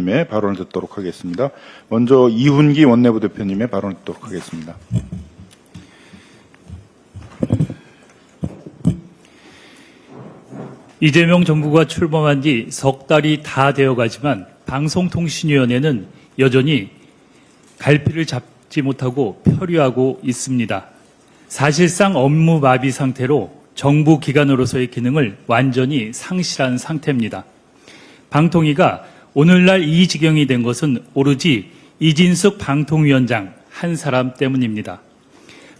부대표님의 발언을 듣도록 하겠습니다. 먼저 이훈기 원내부대표님의 발언을 듣도록 하겠습니다. 이재명 정부가 출범한 지 석 달이 다 되어가지만 방송통신위원회는 여전히 갈피를 잡지 못하고 표류하고 있습니다. 사실상 업무 마비 상태로 정부 기관으로서의 기능을 완전히 상실한 상태입니다. 방통위가 오늘날 이 지경이 된 것은 오로지 이진숙 방통위원장 한 사람 때문입니다.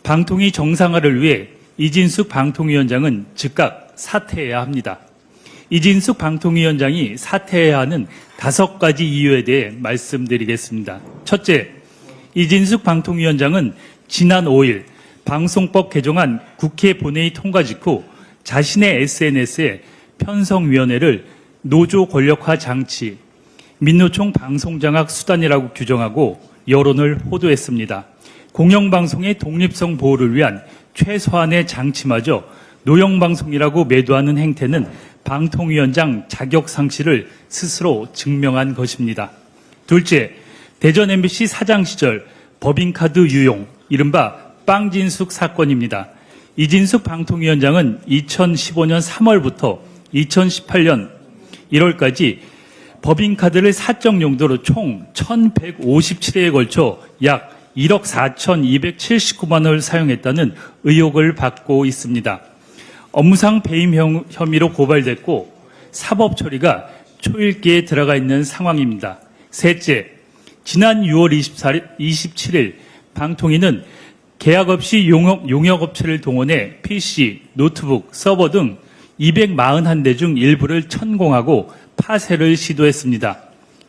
방통위 정상화를 위해 이진숙 방통위원장은 즉각 사퇴해야 합니다. 이진숙 방통위원장이 사퇴해야 하는 5가지 이유에 대해 말씀드리겠습니다. 첫째, 이진숙 방통위원장은 지난 5일 방송법 개정안 국회 본회의 통과 직후 자신의 SNS에 편성위원회를 노조 권력화 장치, 민노총 방송장악 수단이라고 규정하고 여론을 호도했습니다. 공영방송의 독립성 보호를 위한 최소한의 장치마저 노영방송이라고 매도하는 행태는 방통위원장 자격 상실을 스스로 증명한 것입니다. 둘째, 대전 MBC 사장 시절 법인카드 유용, 이른바 빵진숙 사건입니다. 이진숙 방통위원장은 2015년 3월부터 2018년 1월까지 법인카드를 사적 용도로 총 1,157회에 걸쳐 약 1억 4,279만 원을 사용했다는 의혹을 받고 있습니다. 업무상 배임 혐의로 고발됐고 사법 처리가 초일기에 들어가 있는 상황입니다. 셋째, 지난 6월 27일 방통위는 계약 없이 용역업체를 동원해 PC, 노트북, 서버 등 241대 중 일부를 천공하고 파쇄를 시도했습니다.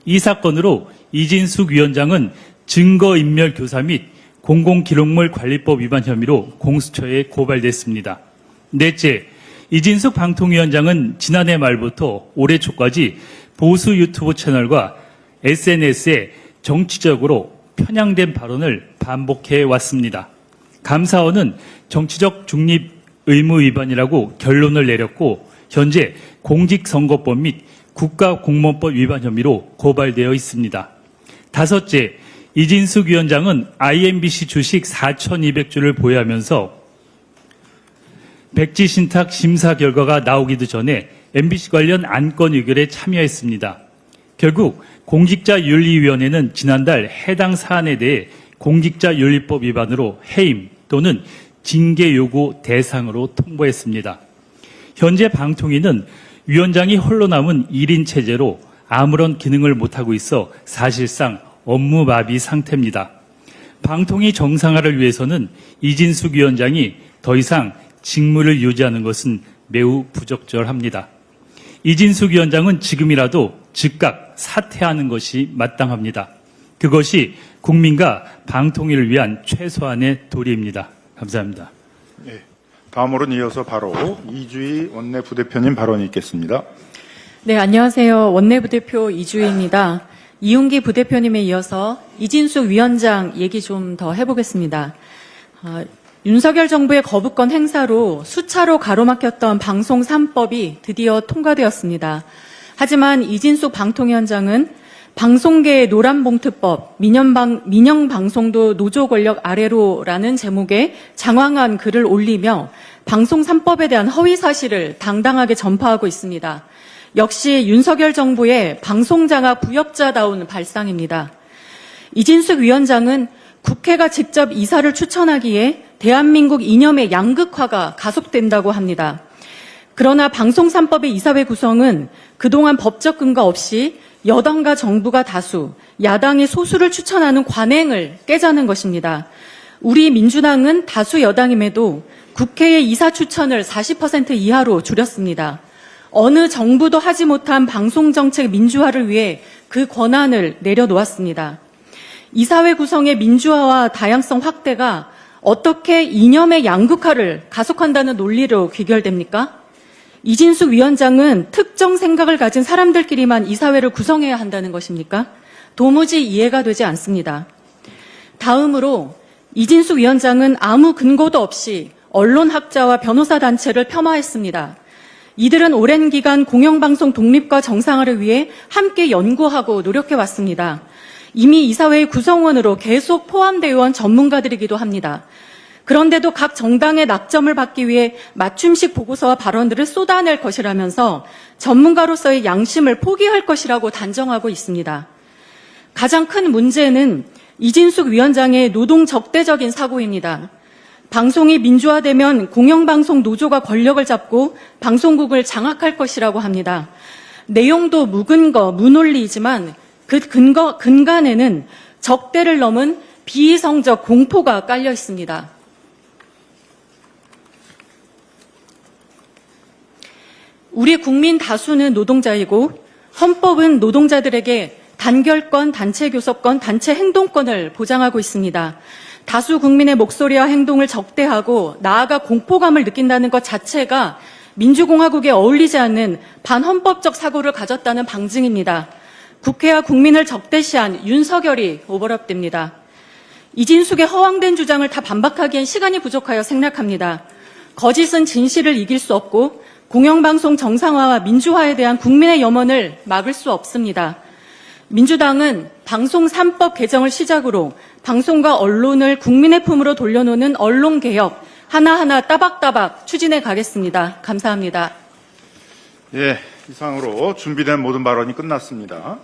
이 사건으로 이진숙 위원장은 증거인멸교사 및 공공기록물 관리법 위반 혐의로 공수처에 고발됐습니다. 넷째, 이진숙 방통위원장은 지난해 말부터 올해 초까지 보수 유튜브 채널과 SNS에 정치적으로 편향된 발언을 반복해 왔습니다. 감사원은 정치적 중립 의무 위반이라고 결론을 내렸고 현재 공직선거법 및 국가공무원법 위반 혐의로 고발되어 있습니다. 다섯째, 이진숙 위원장은 IMBC 주식 4,200주를 보유하면서 백지 신탁 심사 결과가 나오기도 전에 MBC 관련 안건 의결에 참여했습니다. 결국 공직자윤리위원회는 지난달 해당 사안에 대해 공직자윤리법 위반으로 해임 또는 징계 요구 대상으로 통보했습니다. 현재 방통위는 위원장이 홀로 남은 1인 체제로 아무런 기능을 못하고 있어 사실상 업무 마비 상태입니다. 방통위 정상화를 위해서는 이진숙 위원장이 더 이상 직무를 유지하는 것은 매우 부적절합니다. 이진숙 위원장은 지금이라도 즉각 사퇴하는 것이 마땅합니다. 그것이 국민과 방통위를 위한 최소한의 도리입니다. 감사합니다. 네, 다음으로는 이어서 바로 이주희 원내부대표님 발언이 있겠습니다. 네, 안녕하세요. 원내부대표 이주희입니다. 이훈기 부대표님에 이어서 이진숙 위원장 얘기 좀 더 해보겠습니다. 윤석열 정부의 거부권 행사로 수차로 가로막혔던 방송 3법이 드디어 통과되었습니다. 하지만 이진숙 방통위원장은 방송계의 노란봉투법, 민영방송도 노조 권력 아래로라는 제목의 장황한 글을 올리며 방송 3법에 대한 허위 사실을 당당하게 전파하고 있습니다. 역시 윤석열 정부의 방송장악 부역자다운 발상입니다. 이진숙 위원장은 국회가 직접 이사를 추천하기에 대한민국 이념의 양극화가 가속된다고 합니다. 그러나 방송 3법의 이사회 구성은 그동안 법적 근거 없이 여당과 정부가 다수, 야당이 소수를 추천하는 관행을 깨자는 것입니다. 우리 민주당은 다수 여당임에도 국회의 이사 추천을 40% 이하로 줄였습니다. 어느 정부도 하지 못한 방송정책 민주화를 위해 그 권한을 내려놓았습니다. 이사회 구성의 민주화와 다양성 확대가 어떻게 이념의 양극화를 가속한다는 논리로 귀결됩니까? 이진숙 위원장은 특정 생각을 가진 사람들끼리만 이사회를 구성해야 한다는 것입니까? 도무지 이해가 되지 않습니다. 다음으로 이진숙 위원장은 아무 근거도 없이 언론학자와 변호사 단체를 폄하했습니다. 이들은 오랜 기간 공영방송 독립과 정상화를 위해 함께 연구하고 노력해왔습니다. 이미 이사회의 구성원으로 계속 포함되어 온 전문가들이기도 합니다. 그런데도 각 정당의 낙점을 받기 위해 맞춤식 보고서와 발언들을 쏟아낼 것이라면서 전문가로서의 양심을 포기할 것이라고 단정하고 있습니다. 가장 큰 문제는 이진숙 위원장의 노동 적대적인 사고입니다. 방송이 민주화되면 공영방송 노조가 권력을 잡고 방송국을 장악할 것이라고 합니다. 내용도 무근거, 무논리이지만 그 근간에는 적대를 넘은 비이성적 공포가 깔려 있습니다. 우리 국민 다수는 노동자이고 헌법은 노동자들에게 단결권, 단체 교섭권, 단체 행동권을 보장하고 있습니다. 다수 국민의 목소리와 행동을 적대하고 나아가 공포감을 느낀다는 것 자체가 민주공화국에 어울리지 않는 반헌법적 사고를 가졌다는 방증입니다. 국회와 국민을 적대시한 윤석열이 오버랩됩니다. 이진숙의 허황된 주장을 다 반박하기엔 시간이 부족하여 생략합니다. 거짓은 진실을 이길 수 없고 공영방송 정상화와 민주화에 대한 국민의 염원을 막을 수 없습니다. 민주당은 방송 3법 개정을 시작으로 방송과 언론을 국민의 품으로 돌려놓는 언론개혁 하나하나 따박따박 추진해 가겠습니다. 감사합니다. 예, 이상으로 준비된 모든 발언이 끝났습니다.